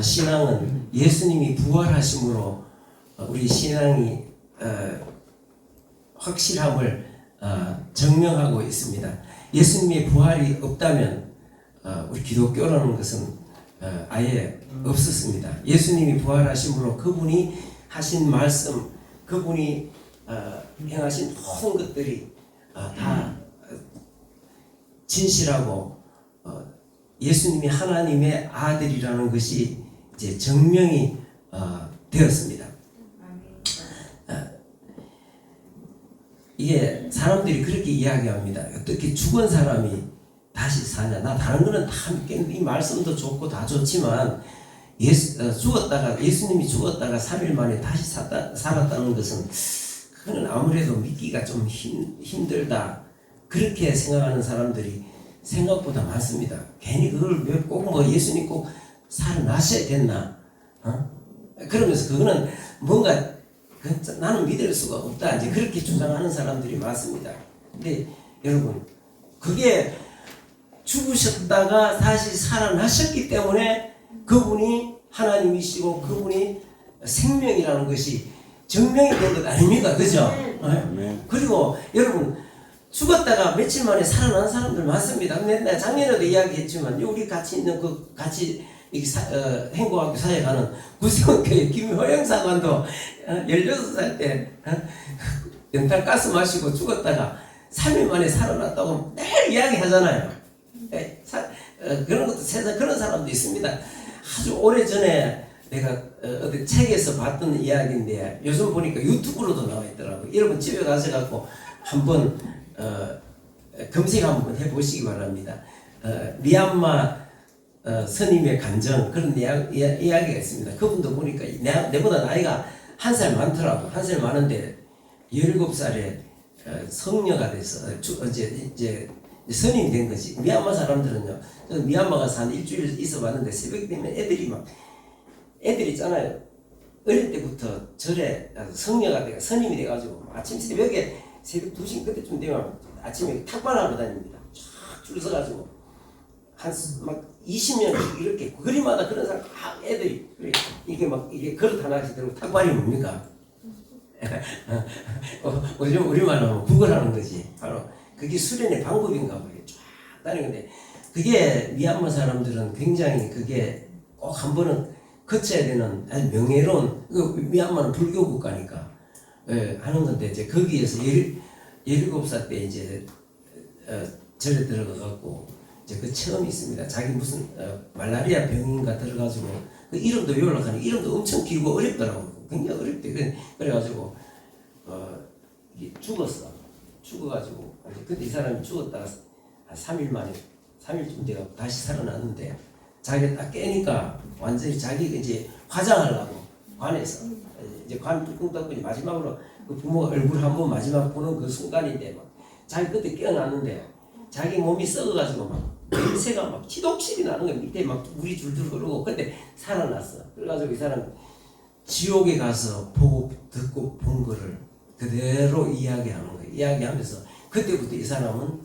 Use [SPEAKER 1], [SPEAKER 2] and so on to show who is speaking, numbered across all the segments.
[SPEAKER 1] 신앙은 예수님이 부활하심으로 우리 신앙이 확실함을 증명하고 있습니다. 예수님의 부활이 없다면 우리 기독교라는 것은 아예 없었습니다. 예수님이 부활하심으로 그분이 하신 말씀, 그분이 행하신 모든 것들이 다 진실하고 예수님이 하나님의 아들이라는 것이 이제 증명이 되었습니다. 이게 사람들이 그렇게 이야기합니다. 어떻게 죽은 사람이 다시 사냐? 나 다른 거는 다 믿겠는데 이 말씀도 좋고 다 좋지만 예수님이 죽었다가 3일 만에 다시 살았다는 것은 그건 아무래도 믿기가 좀 힘들다. 그렇게 생각하는 사람들이 생각보다 많습니다. 괜히 그걸 꼭 예수님 꼭 살아나셔야 됐나? 그러면서 그거는 뭔가 나는 믿을 수가 없다. 이제 그렇게 주장하는 사람들이 많습니다. 근데 여러분, 그게 죽으셨다가 다시 살아나셨기 때문에 그분이 하나님이시고 그분이 생명이라는 것이 증명이 된 것 아닙니까? 그죠? 네. 그리고 여러분, 죽었다가 며칠 만에 살아난 사람들 많습니다. 근데 내가 작년에도 이야기했지만 우리 같이 있는 같이 행복학교 사역하는 구세원교회 김효영 사관도 16살 때 연탄 가스 마시고 죽었다가 3일 만에 살아났다고 매일 이야기하잖아요. 그런 사람도 있습니다. 아주 오래전에 내가 어디 책에서 봤던 이야기인데 요즘 보니까 유튜브로도 나와 있더라고요. 여러분 집에 가셔갖고 한번 검색 한번 해보시기 바랍니다. 미얀마 스님의 간정 그런 이야기가 있습니다. 그분도 보니까 내보다 나이가 한 살 많더라고. 한 살 많은데 17살에 성녀가 돼서 이제 스님이 된 거지. 미얀마 사람들은요. 미얀마 가서 한 일주일 있어봤는데 새벽 되면 애들이 있잖아요. 어릴 때부터 절에 성녀가 돼가 스님이 돼가지고 아침 새벽에 새벽 2시 그때쯤 되면 아침에 탁발하러 다닙니다. 쫙 줄 서가지고 막 20년 이렇게 거리마다 그런 사람 애들이 이게 그릇 하나씩 들고 탁발이 뭡니까? 우리말로 하면 구걸하는 거지. 바로 그게 수련의 방법인가 봐요. 쫙 다니는데 그게 미얀마 사람들은 굉장히 그게 꼭 한 번은 거쳐야 되는 아주 명예로운 미얀마는 불교 국가니까 하는 건데 이제 거기에서 17살 때 이제 절에 들어가갖고 이제 그 체험이 있습니다. 자기 무슨 말라리아 병인가 들어가지고 그 이름도 외우려고 이름도 엄청 길고 어렵더라고. 굉장히 어렵대. 그래가지고 죽어가지고 근데 이 사람이 죽었다가 한 3일 만에 3일쯤 돼가 다시 살아났는데 자기가 딱 깨니까 완전히 자기가 이제 화장하려고 관에서 이제 관 뚜껑 닫고 마지막으로 그 부모 얼굴 한번 마지막 보는 그 순간인데 막 자기 그때 깨어났는데 자기 몸이 썩어가지고 막 냄새가 막 치독실이 나는 거야. 밑에 막 물이 줄줄 흐르고 근데 살아났어. 그래가지고 이 사람 지옥에 가서 보고 듣고 본 거를 그대로 이야기하는 거예요. 이야기하면서 그때부터 이 사람은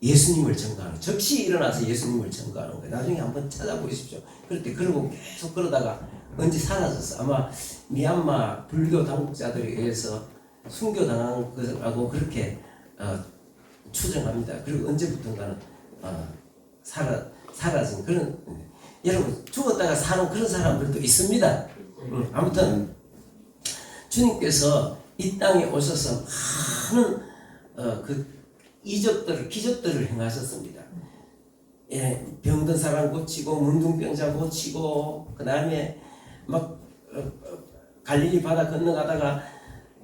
[SPEAKER 1] 예수님을 증거하는 즉시 일어나서 예수님을 증거하는 거예요. 나중에 한번 찾아보십시오. 그럴 때 그러고 계속 그러다가 언제 사라졌어. 아마 미얀마 불교 당국자들에 의해서 순교당한 거라고 그렇게 추정합니다. 그리고 언제부턴가는 사라진 그런 여러분 죽었다가 사는 그런 사람들도 있습니다. 아무튼 주님께서 이 땅에 오셔서 많은 기적들을 행하셨습니다. 예, 병든 사람 고치고 문둥병자 고치고 그 다음에 막 갈릴리 바다 건너가다가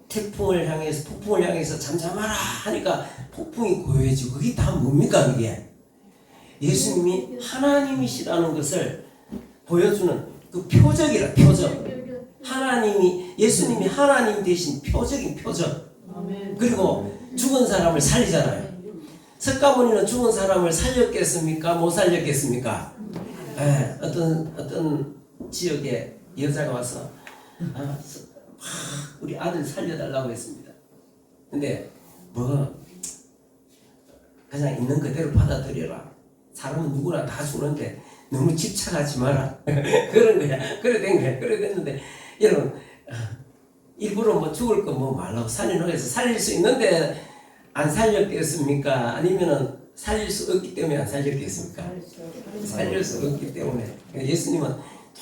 [SPEAKER 1] 폭풍을 향해서 잠잠하라 하니까 폭풍이 고요해지고 그게 다 뭡니까 그게? 예수님이 하나님이시라는 것을 보여주는 그 표적이라 표적. 예수님이 하나님 대신 표적인 표적. 그리고 죽은 사람을 살리잖아요. 석가모니는 죽은 사람을 살렸겠습니까? 못 살렸겠습니까? 어떤 지역에 여자가 와서 우리 아들 살려달라고 했습니다. 근데 그냥 있는 그대로 받아들여라. 사람은 누구나 다 죽는데 너무 집착하지 마라. 그런 거야. 그래 된 거야. 그래 됐는데 여러분 일부러 뭐 죽을 거 뭐 말라고 살리는 해서 살릴 수 있는데 안 살렸겠습니까? 아니면은 살릴 수 없기 때문에 안 살렸겠습니까? 살릴 수 없기 때문에. 예수님은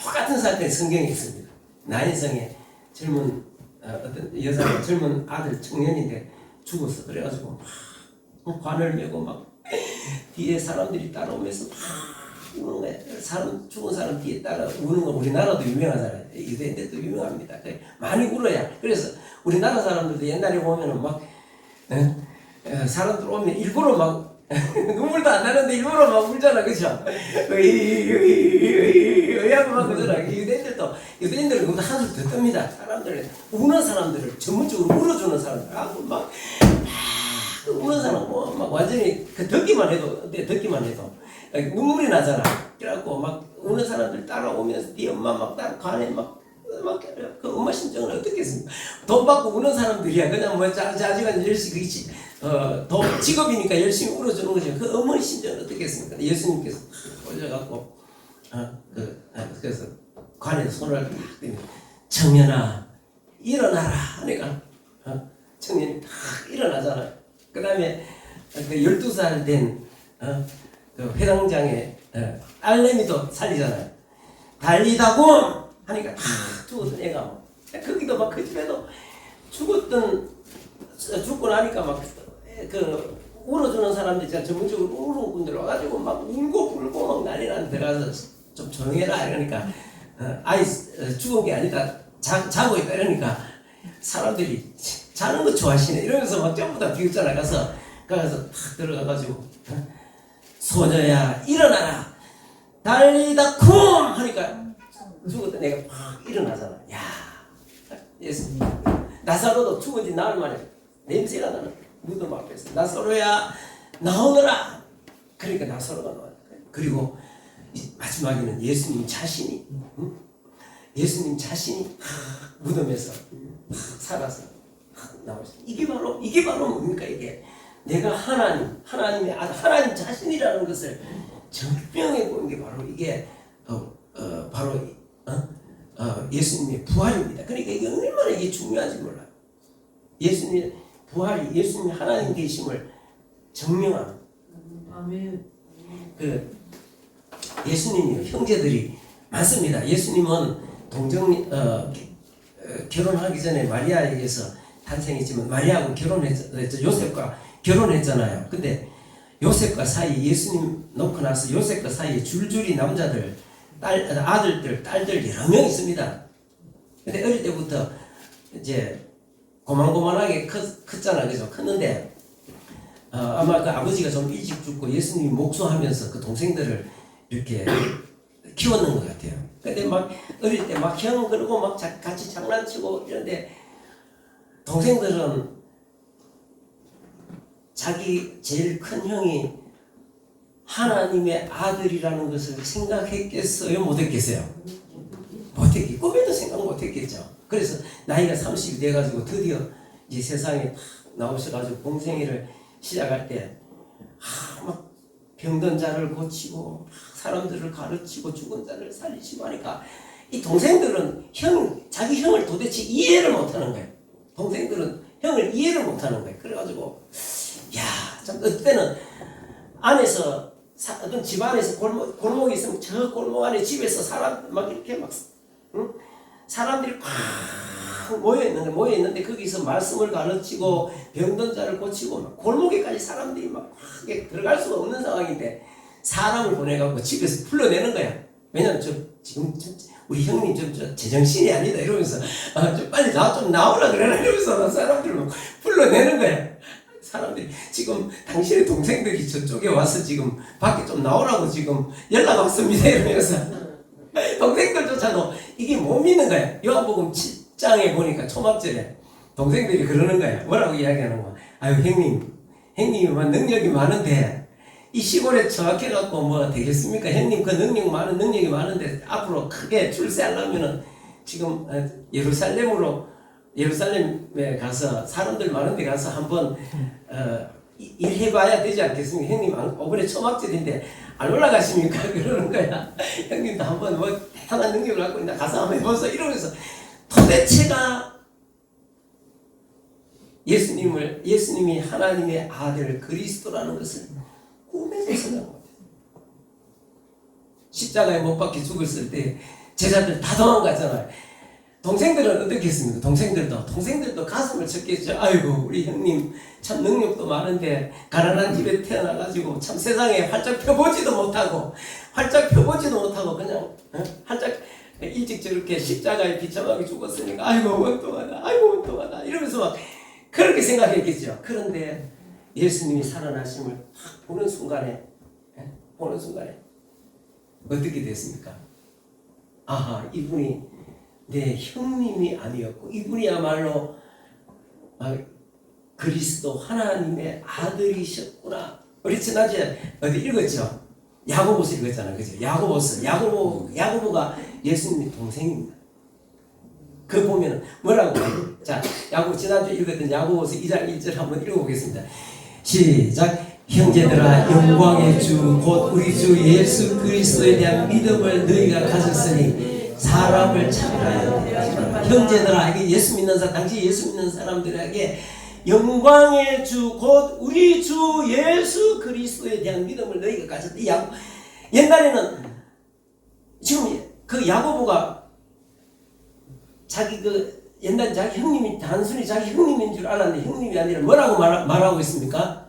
[SPEAKER 1] 똑같은 사건이 성경에 있습니다. 나인성에 젊은 어떤 여자가 젊은 아들 청년인데 죽었어. 그래가지고 막 관을 메고 막 뒤에 사람들이 따라오면서 막 우는 거야. 죽은 사람 뒤에 따라 우는 거 우리나라도 유명하잖아요. 유대인들도 유명합니다. 많이 울어야. 그래서 우리나라 사람들도 옛날에 보면은 막 사람들 오면 일부러 막 눈물도 안 나는데 일부러 막 울잖아, 그죠? 의하고 막 그러잖아. 유대인들은 그보다 한술 더 뜹니다. 사람들, 우는 사람들을 전문적으로 울어주는 사람들. 막 우는 사람, 막 완전히 듣기만 해도 눈물이 나잖아. 그래갖고 막 우는 사람들 따라오면서 네 엄마 막 따라 가네 그 엄마 심정은 어떻겠습니까? 돈 받고 우는 사람들이야. 그냥 뭐 자지간 열심히 돈 직업이니까 열심히 울어주는 거죠. 그 어머니 심정은 어떻겠습니까? 예수님께서 올려갖고 그래서 관에 손을 딱 대면 청년아 일어나라 하니까 청년이 딱 일어나잖아. 그 다음에 그 12살 된 그 회당장의 딸내미도 살리잖아요. 달리다고 하니까 다 죽었던 애가 거기도 막 그 집에도 죽고 나니까 막 그 울어주는 사람들 있잖아. 전문적으로 우는 분들 와가지고 막 울고 불고 막 난리 나는데 들어가서 좀 조용해라 이러니까 아이 죽은 게 아니다 자고 있다 이러니까 사람들이 자는 거 좋아하시네 이러면서 막 전부 다 비웃잖아. 가서 탁 들어가가지고 소녀야 일어나라 달리다 쿵 하니까 죽었던 애가 막 일어나잖아. 야 예수님 나사로도 죽은 지 나흘 만에 냄새가 나는 무덤 앞에서 나사로야 나오너라. 그러니까 나사로가 나와. 그리고 마지막에는 예수님 자신이 무덤에서 살아서 나오셨어. 이게 바로 뭡니까? 이게 내가 하나님 자신이라는 것을 증명해 보는 게 바로 이게 바로 예수님의 부활입니다. 그러니까 이게 얼마나 이게 중요한지 몰라요. 예수님의 부활이 예수님이 하나님 되심을 증명하는.
[SPEAKER 2] 아멘.
[SPEAKER 1] 그 예수님이 형제들이 많습니다. 예수님은 결혼하기 전에 마리아에게서 탄생했지만 마리아하고 결혼했죠. 요셉과 결혼했잖아요. 근데 요셉과 사이 예수님 놓고 나서 요셉과 사이에 줄줄이 남자들, 아들들, 딸들 여러 명 있습니다. 근데 어릴 때부터 이제 고만고만하게 컸잖아, 그죠? 컸는데 아마 그 아버지가 좀 일찍 죽고 예수님이 목수하면서 그 동생들을 이렇게 키웠는 것 같아요. 근데 막 어릴 때 막 형 그러고 막 같이 장난치고 이런데 동생들은 자기 제일 큰 형이 하나님의 아들이라는 것을 생각했겠어요? 못했겠어요? 꿈에도 생각 못했겠죠. 그래서 나이가 30이 돼가지고 드디어 이제 세상에 나오셔가지고 공생애를 시작할 때 막 병든 자를 고치고 사람들을 가르치고 죽은 자를 살리시고 하니까 이 동생들은 자기 형을 도대체 이해를 못하는 거예요. 동생들은 형을 이해를 못하는 거예요. 그래가지고 참 그때는 안에서 어떤 집 안에서 골목이 있으면 저 골목 안에 집에서 사람 막 이렇게 막 사람들이 꽉 모여있는데 거기서 말씀을 가르치고 병든 자를 고치고 막 골목에까지 사람들이 막 들어갈 수가 없는 상황인데 사람을 보내갖고 집에서 풀러내는 거야. 왜냐면 지금 우리 형님 좀 제정신이 아니다 이러면서 좀 빨리 좀 나오라 그래라 이러면서 사람들을 풀러내는 거야. 사람들이 지금 당신의 동생들이 저쪽에 와서 지금 밖에 좀 나오라고 지금 연락 왔습니다 이러면서 동생들조차도 이게 못 믿는 거야. 요한복음 7장에 보니까 초막절에 동생들이 그러는 거야. 뭐라고 이야기하는 거야. 아유 형님이 능력이 많은데 이 시골에 처박혀갖고 뭐 되겠습니까? 형님 그 능력이 많은데 앞으로 크게 출세하려면은 지금 예루살렘에 가서 사람들 많은 데 가서 한번 일해봐야 되지 않겠습니까? 형님 이번에 초막절인데 안 올라가십니까? 그러는 거야. 형님도 한번 뭐 대단한 능력을 갖고 있나 가서 한번 해보소 이러면서 도대체가 예수님이 하나님의 아들 그리스도라는 것을 꿈에서 나온 거예요. 십자가에 못 박혀 죽었을 때 제자들 다 도망가잖아요. 동생들은 어떻게 했습니까? 동생들도 가슴을 쳤겠죠. 아이고 우리 형님 참 능력도 많은데 가난한 집에 태어나가지고 참 세상에 활짝 펴보지도 못하고 그냥 활짝 일찍 저렇게 십자가에 비참하게 죽었으니까 아이고 원통하다 이러면서 막 그렇게 생각했겠죠. 그런데 예수님이 살아나심을 딱 보는 순간에 어떻게 됐습니까? 아하, 이분이 내 형님이 아니었고 이분이야말로 그리스도 하나님의 아들이셨구나. 우리 지난주에 어디 읽었죠? 야고보서 읽었잖아요. 그죠? 야고보가 예수님의 동생입니다. 그 보면 뭐라고? 자, 지난주에 읽었던 야고보서 2장 1절 한번 읽어보겠습니다. 시작. 형제들아, 영광의 주 곧 우리 주 예수 그리스도에 대한 믿음을 너희가 가졌으니 사람을 차별하여 대하지 말라. 형제들아, 이게 예수 믿는 사람, 당시 예수 믿는 사람들에게 영광의 주 곧 우리 주 예수 그리스도에 대한 믿음을 너희가 가졌다. 옛날에는 지금 그 야고보가 옛날 자기 형님이 단순히 자기 형님인 줄 알았는데 형님이 아니라 뭐라고 말하고 있습니까?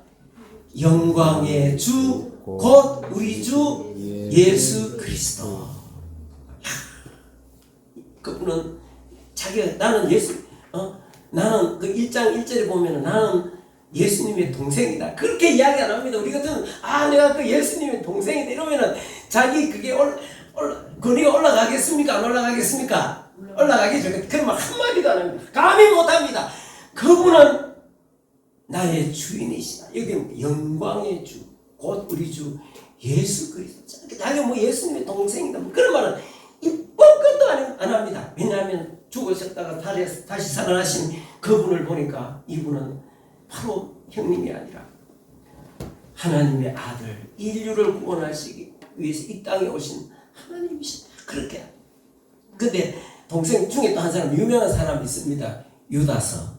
[SPEAKER 1] 영광의 주 곧 우리 주 예수 그리스도. 그분은 나는 나는 그 1장 1절에 보면은 나는 예수님의 동생이다. 그렇게 이야기 안 합니다. 우리 같은 내가 그 예수님의 동생이다 이러면은 자기 그게 권위가 올라가겠습니까? 안 올라가겠습니까? 올라가겠죠. 그러면 한마디도 안 합니다. 감히 못합니다. 그분은 나의 주인이시다. 여기 영광의 주, 곧 우리 주 예수 그리스도. 자기가 뭐 예수님의 동생이다. 뭐 그런 말은 이쁜 것도 안 합니다. 왜냐하면 죽으셨다가 다시 살아나신 그분을 보니까 이분은 바로 형님이 아니라 하나님의 아들, 인류를 구원하시기 위해서 이 땅에 오신 하나님이시다. 그렇게. 근데 동생 중에 또 한 사람, 유명한 사람이 있습니다. 유다서.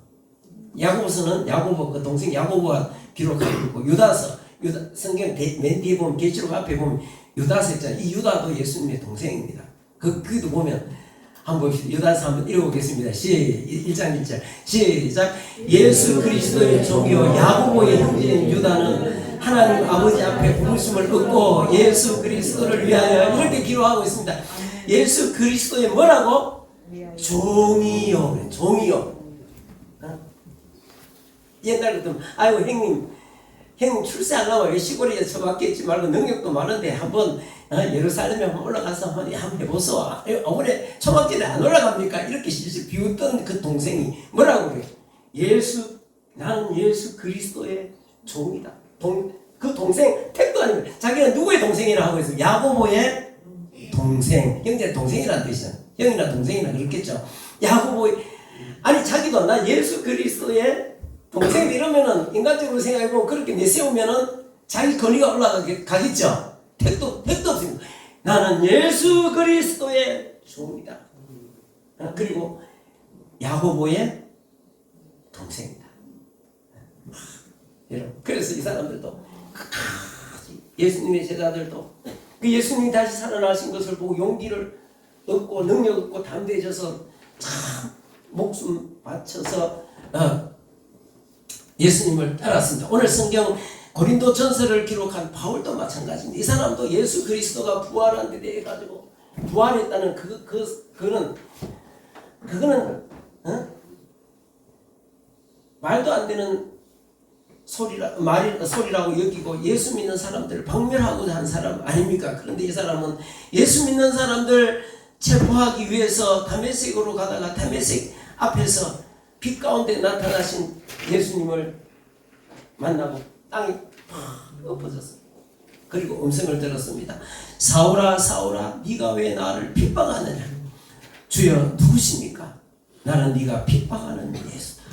[SPEAKER 1] 야고보서는 야고보 그 동생 야고보가 기록하고 있고 성경 맨 뒤에 보면 계시록 앞에 보면 유다서 있잖아요. 이 유다도 예수님의 동생입니다. 그도 보면 한번 봅시다. 유다서 한번 읽어보겠습니다. 1장 1절 시작. 예수 그리스도의 종이요 야고보의 형제인 유다는 하나님 아버지 앞에 부르심을 얻고 예수 그리스도를 위하여 이렇게 기록하고 있습니다. 예수 그리스도의 뭐라고? 종이요. 옛날 같으면 아이고 형님 출세하려고 시골에 처박혔지 말고 능력도 많은데 한번 예루살렘에 한번 올라가서 한번 해보소. 어머니 초막절에 안 올라갑니까? 이렇게 실실 비웃던 그 동생이 뭐라고 그래? 나는 예수 그리스도의 종이다. 그 동생 택도 아닙니다. 자기는 누구의 동생이라 하고 있어요? 야고보의 동생. 형제 동생이라는 뜻이잖아. 형이나 동생이나 그렇겠죠. 자기도 나 예수 그리스도의 동생 이러면은 인간적으로 생각해보면 그렇게 내세우면은 자기 권위가 올라가겠죠. 택도 없습니다. 나는 예수 그리스도의 종이다. 그리고 야고보의 동생이다. 여러분, 그래서 이 사람들도 예수님의 제자들도 그 예수님이 다시 살아나신 것을 보고 용기를 얻고 능력 얻고 담대해져서 참 목숨 바쳐서 예수님을 따랐습니다. 오늘 성경 고린도 전서를 기록한 바울도 마찬가지입니다. 이 사람도 예수 그리스도가 부활한 데 대해 가지고 부활했다는 그거는 말도 안 되는 소리라고 여기고 예수 믿는 사람들을 박멸하고자 한 사람 아닙니까? 그런데 이 사람은 예수 믿는 사람들 체포하기 위해서 다메섹으로 가다가 다메섹 앞에서 빛 가운데 나타나신 예수님을 만나고 땅이 팍 엎어졌습니다. 그리고 음성을 들었습니다. 사울아 사울아 네가 왜 나를 핍박하느냐? 주여 누구십니까? 나는 네가 핍박하는 예수다.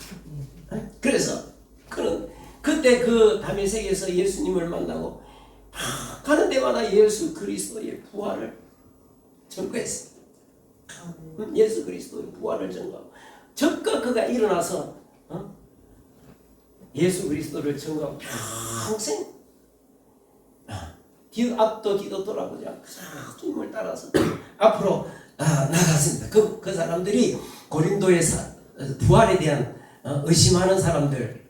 [SPEAKER 1] 그래서 그는 그때 그 다메섹에서 예수님을 만나고 가는 데마다 예수 그리스도의 부활을 전거했습니다. 예수 그리스도의 부활을 전거하고 적극 그가 일어나서 예수 그리스도를 전거하고 평생 앞도 뒤도 돌아보지 않고 주님을 따라서 앞으로 나갔습니다. 그 사람들이 고린도의 부활에 대한 의심하는 사람들,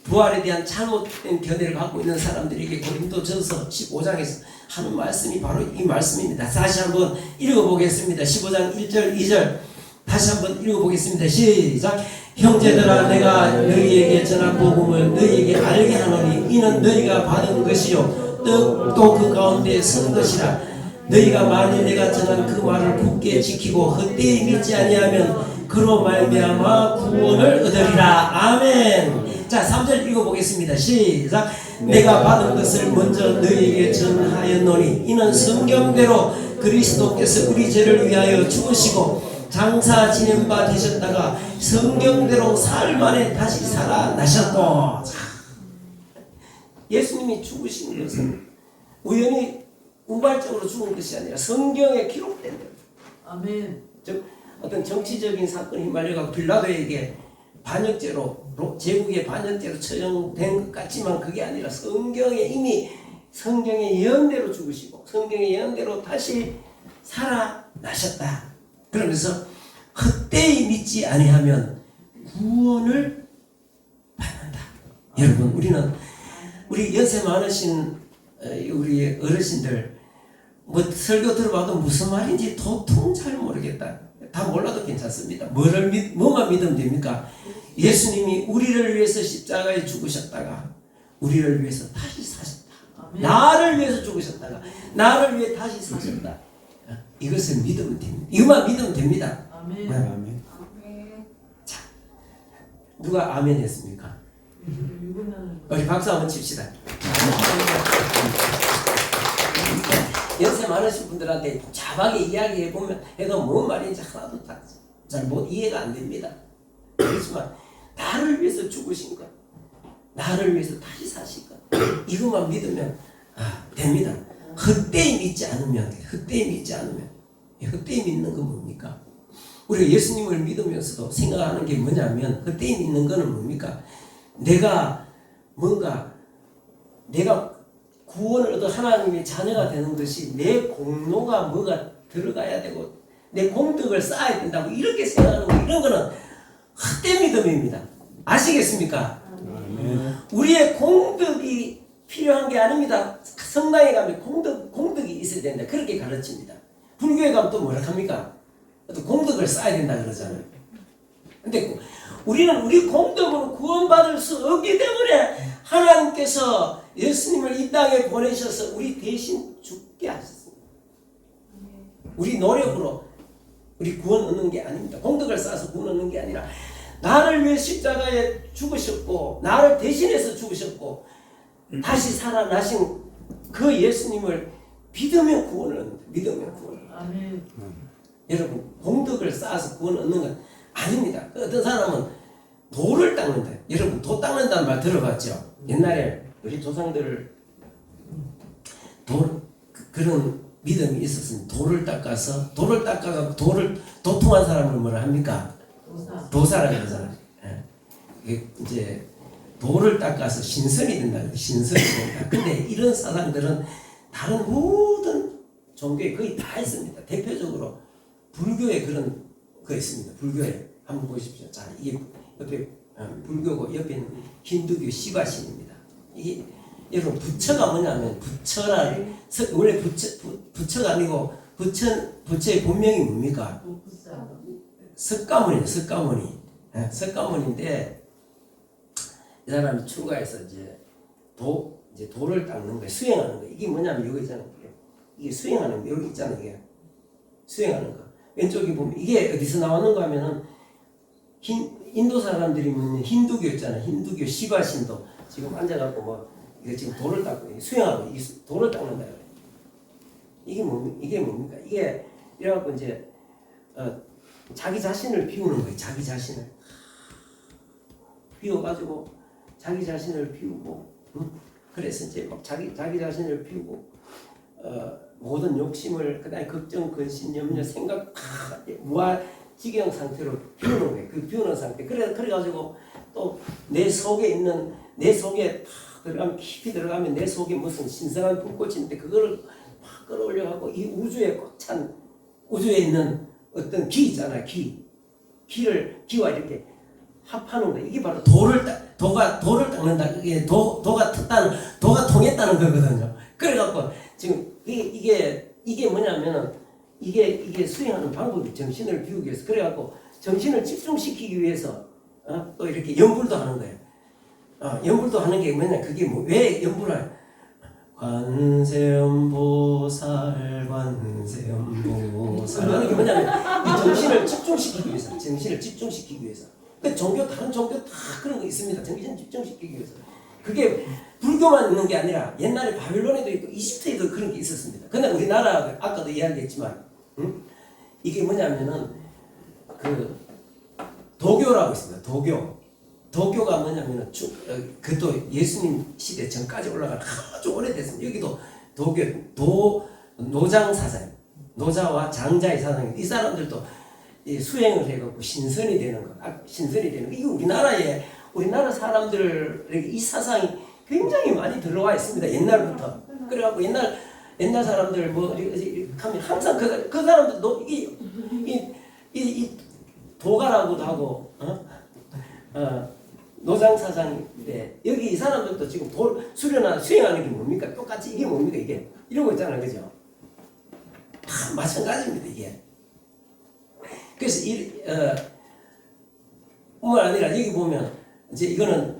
[SPEAKER 1] 부활에 대한 잘못된 견해를 갖고 있는 사람들에게 고린도전서 15장에서 하는 말씀이 바로 이 말씀입니다. 다시 한번 읽어보겠습니다. 15장 1절 2절 다시 한번 읽어보겠습니다. 시작. 형제들아, 내가 너희에게 전한 복음을 너희에게 알게 하노니 이는 너희가 받은 것이요 또 그 가운데 선 것이라. 너희가 만일 내가 전한 그 말을 굳게 지키고 헛되이 믿지 아니하면 그로 말미암아 구원을 얻으리라. 아멘. 자, 3절 읽어보겠습니다. 시작. 내가 받은 것을 먼저 너희에게 전하였노니 이는 성경대로 그리스도께서 우리 죄를 위하여 죽으시고 장사 지낸 바 되셨다가 성경대로 사흘 만에 다시 살아나셨고. 예수님이 죽으신 것은 우연히 우발적으로 죽은 것이 아니라 성경에 기록된 것.
[SPEAKER 2] 아멘.
[SPEAKER 1] 즉 어떤 정치적인 사건이 휘말려가 빌라도에게 반역죄로 제국의 반역죄로 처형된 것 같지만 그게 아니라 성경에 이미 성경의 예언대로 죽으시고 성경의 예언대로 다시 살아나셨다. 그러면서 헛되이 믿지 아니하면 구원을 받는다. 여러분, 우리 연세 많으신 우리 어르신들 뭐 설교 들어봐도 무슨 말인지 도통 잘 모르겠다. 다 몰라도 괜찮습니다. 뭐만 믿으면 됩니까? 예수님이 우리를 위해서 십자가에 죽으셨다가 우리를 위해서 다시 사셨다. 아멘. 나를 위해서 죽으셨다가 나를 위해 다시 사셨다. 이것을 믿으면 됩니다. 이것만 믿으면 됩니다.
[SPEAKER 2] 아멘.
[SPEAKER 1] 아멘. 자, 누가 아멘 했습니까? 우리 박수 한번 칩시다. 연세 많으신 분들한테 자박에 이야기해 보면 해도 뭔 말인지 하나도 잘 못 이해가 안 됩니다. 그렇지만 나를 위해서 죽으신 것, 나를 위해서 다시 사신 것, 이것만 믿으면 됩니다. 헛되이 믿지 않으면 헛되이 믿는 건 뭡니까? 우리가 예수님을 믿으면서도 생각하는 게 뭐냐면 헛되이 믿는 거는 뭡니까? 내가 구원을 얻어 하나님의 자녀가 되는 것이 내 공로가 뭐가 들어가야 되고 내 공덕을 쌓아야 된다고 이렇게 생각하는 거, 이런 거는 헛된 믿음입니다. 아시겠습니까? 우리의 공덕이 필요한 게 아닙니다. 성당에 가면 공덕이 있어야 된다. 그렇게 가르칩니다. 불교에 가면 또 뭐라 합니까? 또 공덕을 쌓아야 된다 그러잖아요. 근데 우리는 우리 공덕으로 구원받을 수 없기 때문에 하나님께서 예수님을 이 땅에 보내셔서 우리 대신 죽게 하셨습니다. 우리 노력으로 우리 구원 얻는 게 아닙니다. 공덕을 쌓아서 구원 얻는 게 아니라 나를 위해 십자가에 죽으셨고 나를 대신해서 죽으셨고 다시 살아나신 그 예수님을 믿으면 구원을 얻는다. 믿으면 구원을 얻는다.
[SPEAKER 2] 아멘.
[SPEAKER 1] 여러분, 공덕을 쌓아서 구원 얻는 건 아닙니다. 어떤 사람은 돌을 닦는다. 여러분, 도 닦는다는 말 들어봤죠? 옛날에 우리 조상들 그런 믿음이 있었으면 돌을 닦아서 도통한 사람을 뭐라 합니까? 도사라 그러잖아요. 이제 돌을 닦아서 신선이 된다. 신선이 된다. 근데 이런 사상들은 다른 모든 종교에 거의 다 있습니다. 대표적으로 불교에 그런 거 있습니다. 불교에 한번 보십시오. 자, 이게 옆에 불교고 옆에는 힌두교 시바신입니다. 이게 여러분 부처가 뭐냐면 원래 부처가 아니고 부처의 본명이 뭡니까? 석가모니예요. 석가모니인데 이 사람이 출가해서 이제 돌을 닦는 거예요. 수행하는 거예요. 이게 뭐냐면 여기 있잖아요. 이게 수행하는 거 여기 있잖아요. 이게 수행하는 거. 왼쪽에 보면 이게 어디서 나오는가 하면은 인도 사람들이 묻는 힌두교 있잖아요. 힌두교 시바신도 지금 앉아갖고 뭐 이거 지금 돌을 닦고 수행하고 돌을 닦는다. 이게 뭡니까? 이게 이래갖고 이제 자기 자신을 비우는 거예요. 자기 자신을 비워가지고 자기 자신을 비우고, 그래서 이제 막 자기 자신을 비우고, 모든 욕심을 그다음에 걱정, 근심, 염려, 생각 다 무아지경 상태로 비우는 거예요. 그 비우는 상태. 그래가지고 또 내 속에 있는 내 속에 다 들어가면 깊이 들어가면 내 속에 무슨 신선한 불꽃이 있는데 그거를 막 끌어올려가고 이 우주에 꽉 찬 우주에 있는 어떤 기 있잖아요. 기와 이렇게 합하는 거예요. 이게 바로 돌을 닦는다. 이게 도가 통했다는 거거든요. 그래갖고 지금 이게 뭐냐면은 이게 수행하는 방법이 정신을 비우기 위해서. 그래갖고 정신을 집중시키기 위해서 또 이렇게 연불도 하는 거예요. 연불도 하는 게 뭐냐? 그게 왜 연불을 관세음보살 하는 게 뭐냐면 이 정신을 집중시키기 위해서. 그 다른 종교 다 그런 거 있습니다. 정신 집중시키기 위해서. 그게 불교만 있는 게 아니라 옛날에 바빌론에도 있고 이집트에도 그런 게 있었습니다. 근데 우리나라 아까도 이야기했지만 이게 뭐냐면은 그 도교라고 있습니다. 도교가 뭐냐면은 그것도 예수님 시대 전까지 올라간 아주 오래됐습니다. 여기도 노장 사상, 노자와 장자의 사상, 이 사람들도 수행을 해갖고 신선이 되는 거. 이게 우리나라 사람들에게 이 사상이 굉장히 많이 들어와 있습니다. 옛날부터. 그래갖고 옛날 사람들 하면 항상 그 사람들도 이 도가라고도 하고 노장 사상인데 여기 이 사람들도 지금 수련하는 수행하는 게 뭡니까? 똑같이 이게 뭡니까? 이게 이러고 있잖아요, 그죠? 다 마찬가지입니다, 이게. 그래서 뿐만 아니라 여기 보면 이제 이거는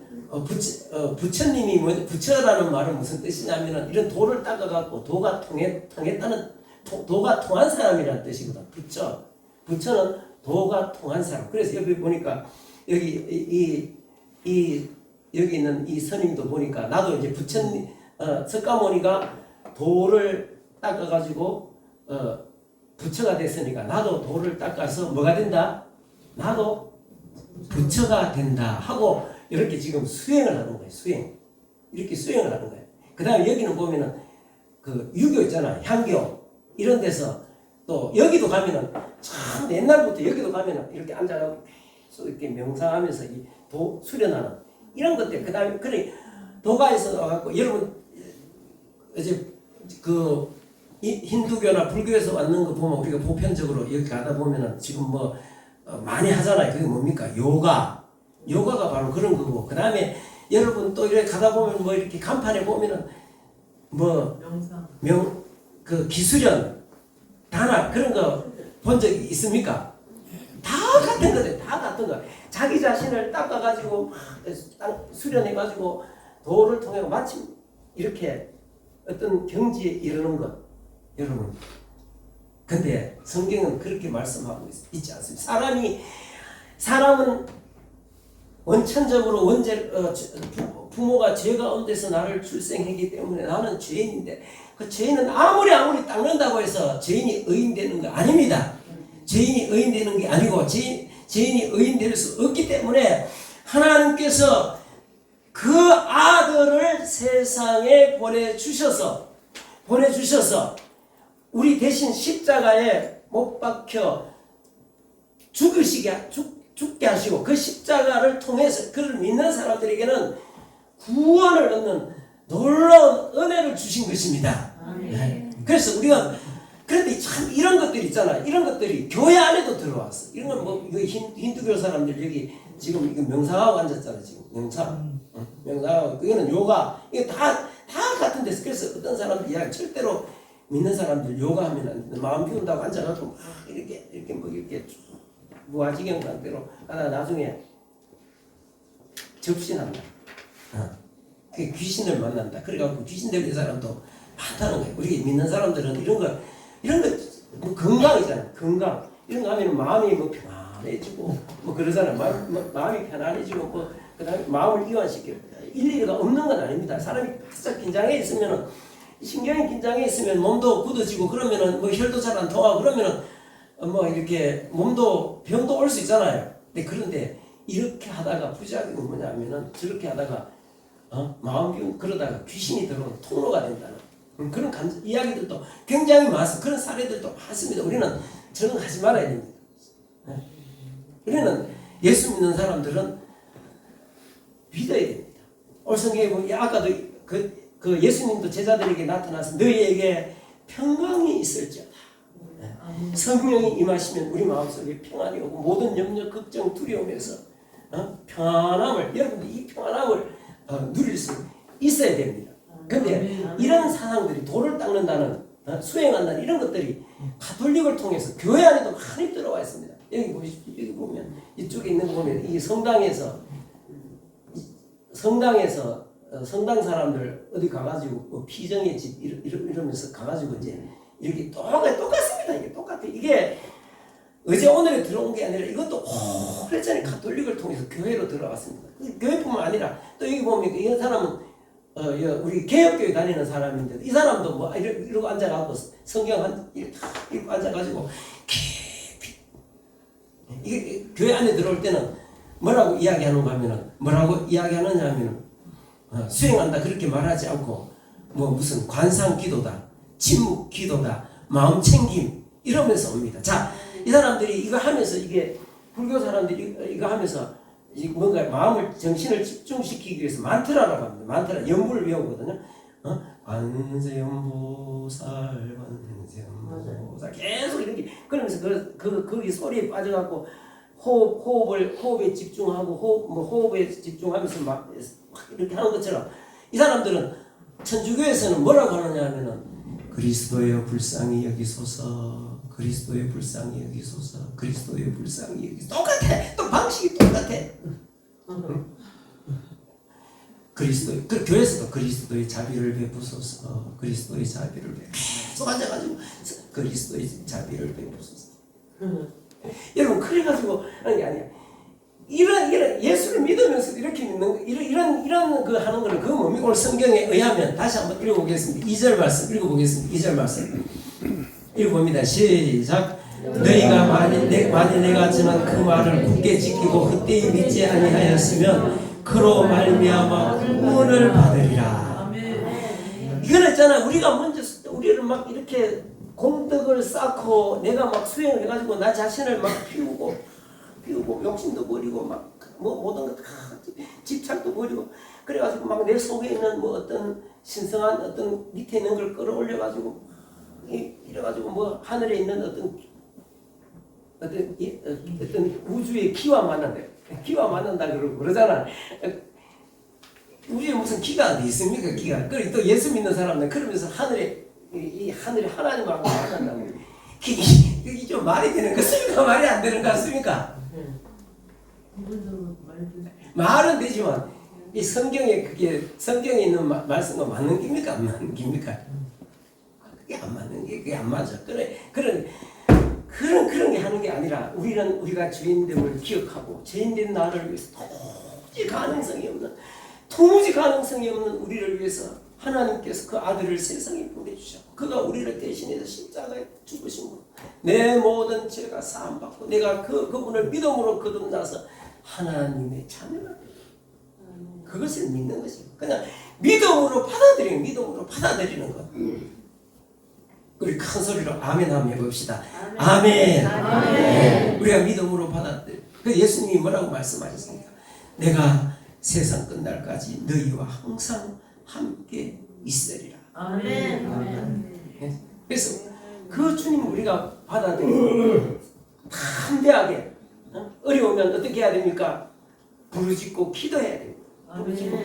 [SPEAKER 1] 부처님이 부처라는 말은 무슨 뜻이냐면은 이런 돌을 닦아갖고 도가 통했다는 도가 통한 사람이라는 뜻이거든. 부처는 도가 통한 사람. 그래서 여기 보니까 여기 있는 이 스님도 보니까 나도 이제 부처님 석가모니가 돌을 닦아가지고 부처가 됐으니까 나도 돌을 닦아서 뭐가 된다? 나도 부처가 된다 하고 이렇게 지금 수행을 하는 거예요. 이렇게 수행을 하는 거예요. 그 다음에 여기는 보면은 그 유교 있잖아요. 향교 이런 데서 또 여기도 가면은 참 옛날부터 여기도 가면은 이렇게 앉아가지고 계속 이렇게 명상하면서 이 도 수련하는 이런 것들. 그 다음에 그래 도가에서 와갖고 여러분 이제 그 힌두교나 불교에서 왔는 거 보면 우리가 보편적으로 여기 가다 보면은 지금 많이 하잖아요. 그게 뭡니까? 요가가 바로 그런 거고. 그 다음에 여러분 또 이렇게 가다 보면 이렇게 간판에 보면은 그 기수련, 단학 그런 거 본 적 있습니까? 다 같은 거들, 다 같은 거. 자기 자신을 닦아가지고 수련해가지고 도를 통해 마침 이렇게 어떤 경지에 이르는 것, 여러분. 근데 성경은 그렇게 말씀하고 있지 않습니다. 사람은 원천적으로 부모가 죄 가운데서 나를 출생했기 때문에 나는 죄인인데 그 죄인은 아무리 닦는다고 해서 죄인이 의인되는 거 아닙니다. 죄인이 의인되는 게 아니고 죄인이 의인될 수 없기 때문에 하나님께서 그 아들을 세상에 보내주셔서 우리 대신 십자가에 못 박혀 죽게 하시고 그 십자가를 통해서 그를 믿는 사람들에게는 구원을 얻는 놀라운 은혜를 주신 것입니다. 네. 그래서 우리가 그런데 참 이런 것들이 있잖아. 이런 것들이 교회 안에도 들어왔어. 이런 건 이거 힌두교 사람들 여기 지금 이거 명상하고 앉았잖아. 지금 명상하고 이거는 요가 이게 다 같은 데서. 그래서 어떤 사람들 이야기 절대로 믿는 사람들 요가하면 마음 비운다고 앉아가지고 이렇게 무아지경 상태로 하다 나중에 접신한다. 그 귀신을 만난다. 그래갖고 귀신 되는 사람도 많다는 거예요. 우리 믿는 사람들은 이런 거 건강이잖아. 건강. 이런 거 하면 마음이 편안해지고 그러잖아요. 마음이 편안해지고 그다음에 마음을 이완시키고 일리가 없는 건 아닙니다. 사람이 바짝 긴장해 있으면은 신경이 긴장해 있으면 몸도 굳어지고 그러면은 혈도 잘 안 통하고 그러면은 이렇게 몸도 병도 올 수 있잖아요. 그런데 이렇게 하다가 부작용이 뭐냐면은 저렇게 하다가 마음 비운 그러다가 귀신이 들어오는 통로가 된다는 그런 이야기들도 굉장히 많습니다. 그런 사례들도 많습니다. 우리는 적응하지 말아야 됩니다. 우리는 예수 믿는 사람들은 믿어야 됩니다. 오늘 성경에 보면 아까도 그 예수님도 제자들에게 나타나서 너희에게 평강이 있을지어다. 성령이 임하시면 우리 마음속에 평안이 오고 모든 염려, 걱정, 두려움에서 평안함을 여러분들 이 평안함을 누릴 수 있어야 됩니다. 근데 이런 사상들이 돌을 닦는다는 수행한다는 이런 것들이 가톨릭을 통해서 교회 안에도 많이 들어와 있습니다. 여기 보십시오. 여기 보면 이쪽에 있는 거 보면 이 성당에서 성당 사람들 어디 가가지고 뭐 피정의 집 이러면서 가가지고 이제 이렇게 똑같습니다. 이게 똑같아. 이게 어제 오늘에 들어온 게 아니라 이것도 오래전에 가톨릭을 통해서 교회로 들어왔습니다. 교회뿐만 아니라 또 여기 보면 이 사람은 우리 개혁교회 다니는 사람인데 이 사람도 뭐 이러고 앉아가지고 성경 이렇게 앉아가지고 깊이 이게 교회 안에 들어올 때는 뭐라고 이야기하는가 하면은 뭐라고 이야기하느냐 하면은 수행한다 그렇게 말하지 않고 뭐 무슨 관상 기도다 침묵 기도다 마음 챙김 이러면서 옵니다. 자, 이 사람들이 이거 하면서 이게 불교 사람들이 이거 하면서 뭔가 마음을 정신을 집중시키기 위해서 만트라라고 합니다. 만트라 연부를 외우거든요. 관세음보살 관세음보살 계속 이렇게 그러면서 거기 소리에 빠져갖고 호흡에 집중하고 호흡에 집중하면서 막 이렇게 하는 것처럼 이 사람들은 천주교에서는 뭐라고 하느냐 하면은 그리스도의 불쌍히 여기소서 그리스도의 불쌍히 여기소서 그리스도의 불쌍히 여기소서 똑같아. 또 방식이 똑같아. 그리스도 그 교회에서도 그리스도의 자비를 베푸소서 그리스도의 자비를 계속 앉아가지고 그리스도의 자비를 베푸소서. 여러분 그래가지고 아니야. 이런 예수를 믿으면서 이렇게 믿는 이런 그 하는 거는 그 뭡니까? 오늘 성경에 의하면 다시 한번 읽어보겠습니다. 2절 말씀 읽어보겠습니다. 2절 말씀 읽어봅니다. 시작. 너희가 만일 내가 전한 그 말을 굳게 지키고 헛되이 믿지 아니하였으면 그로 말미암아 구원을 받으리라. 이거는 있잖아. 우리가 먼저 우리를 막 이렇게 공덕을 쌓고 내가 막 수행을 해가지고 나 자신을 막 피우고 욕심도 버리고 막 뭐 모든 것 다 집착도 버리고 그래가지고 막 내 속에 있는 뭐 어떤 신성한 어떤 밑에 있는 걸 끌어올려가지고 이래가지고 뭐 하늘에 있는 어떤 우주의 기와 만난다 그러고 그러잖아. 우주에 무슨 기가 어디 있습니까? 기가. 그리고 또 예수 믿는 사람들 그러면서 하늘에 하나님하고 만난다고. 이게 좀 말이 되는 것입니까? 말이 안 되는 것 같습니까? 말은 되지만 이 성경에 있는 말씀과 맞는 겁니까? 안 맞는 겁니까? 그게 안 맞는 게 그게 안 맞아. 그런 게 하는 게 아니라 우리가 주인됨을 기억하고 죄인된 나를 위해서 도무지 가능성이 없는 우리를 위해서 하나님께서 그 아들을 세상에 보내주셨고 그가 우리를 대신해서 십자가에 죽으신 분 내 모든 죄가 사함받고 내가 그분을 믿음으로 거듭나서 하나님의 자녀가 되고 그것을 믿는 것입니다. 그냥 믿음으로 받아들이는 것. 우리 큰 소리로 아멘 한번 해봅시다. 아멘. 아멘. 우리가 믿음으로 받아들여. 예수님이 뭐라고 말씀하셨습니까? 내가 세상 끝날까지 너희와 항상 함께 있으리라. 아멘. 아멘. 그래서 그 주님 우리가 받아들이고 담대하게 어려우면 어떻게 해야 됩니까? 부르짖고 기도해야 됩니다. 부르짖고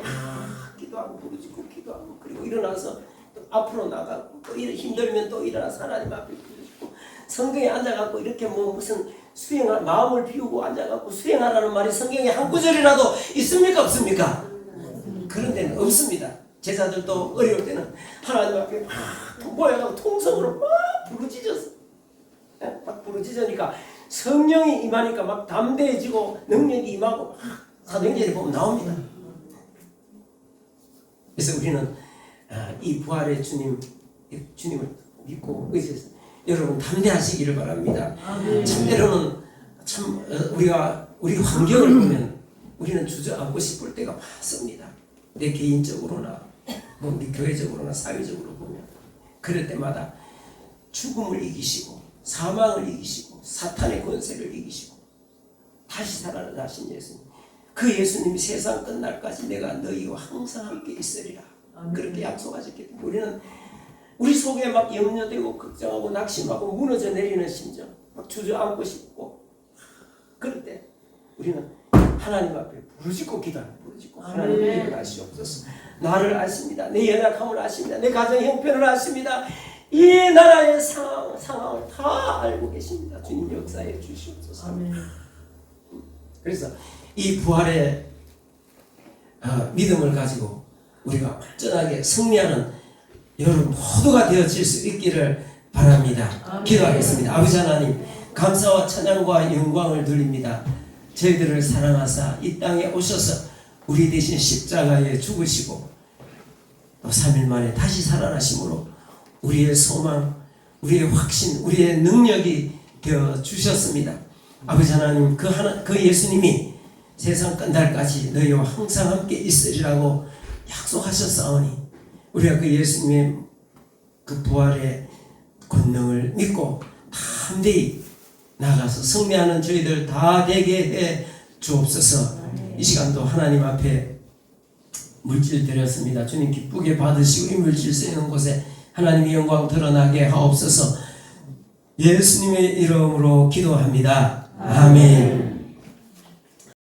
[SPEAKER 1] 기도하고 부르짖고 기도하고 그리고 일어나서 또 앞으로 나가고 또 힘들면 또 일어나서 하나님 앞에 부르짖고 성경에 앉아갖고 이렇게 뭐 무슨 마음을 비우고 앉아갖고 수행하라는 말이 성경에 한 구절이라도 있습니까? 없습니까? 그런 데는 없습니다. 제자들도 어려울 때는 하나님 앞에 막 모여가고 통성으로 막 부르짖었어. 막 부르짖으니까 성령이 임하니까 막 담대해지고 능력이 임하고 막 사도행전에 보면 나옵니다. 그래서 우리는 이 부활의 주님을 믿고 의지해서 여러분 담대하시기를 바랍니다. 때로는 참 우리 환경을 보면 우리는 주저앉고 싶을 때가 많습니다. 내 개인적으로나 뭐 우리 교회적으로나 사회적으로 보면 그럴 때마다 죽음을 이기시고 사망을 이기시고 사탄의 권세를 이기시고 다시 살아나신 예수님, 그 예수님이 세상 끝날까지 내가 너희와 항상 함께 있으리라 그렇게 약속하셨기 때문에 우리는 우리 속에 막 염려되고 걱정하고 낙심하고 무너져 내리는 심정 막 주저앉고 싶고 그럴 때 우리는 하나님 앞에 부르짖고 기도하는 부르짖고 하나님 일어나시옵소서. 나를 아십니다. 내 연약함을 아십니다. 내 가정 형편을 아십니다. 이 나라의 상황을 다 알고 계십니다. 주님 역사해 주시옵소서.
[SPEAKER 2] 아멘.
[SPEAKER 1] 그래서 이 부활의 믿음을 가지고 우리가 완전하게 승리하는 여러분 모두가 되어질 수 있기를 바랍니다.
[SPEAKER 2] 아멘.
[SPEAKER 1] 기도하겠습니다. 아버지 하나님, 감사와 찬양과 영광을 드립니다. 저희들을 사랑하사 이 땅에 오셔서 우리 대신 십자가에 죽으시고 또 3일 만에 다시 살아나심으로 우리의 소망, 우리의 확신, 우리의 능력이 되어 주셨습니다. 아버지 하나님, 그 예수님이 세상 끝날까지 너희와 항상 함께 있으리라고 약속하셨사오니 우리가 그 예수님의 그 부활의 권능을 믿고 담대히 나가서 승리하는 저희들 다 되게 해 주옵소서. 이 시간도 하나님 앞에 물질 드렸습니다. 주님 기쁘게 받으시고 이 물질 쓰이는 곳에 하나님의 영광 드러나게 하옵소서. 예수님의 이름으로 기도합니다. 아멘.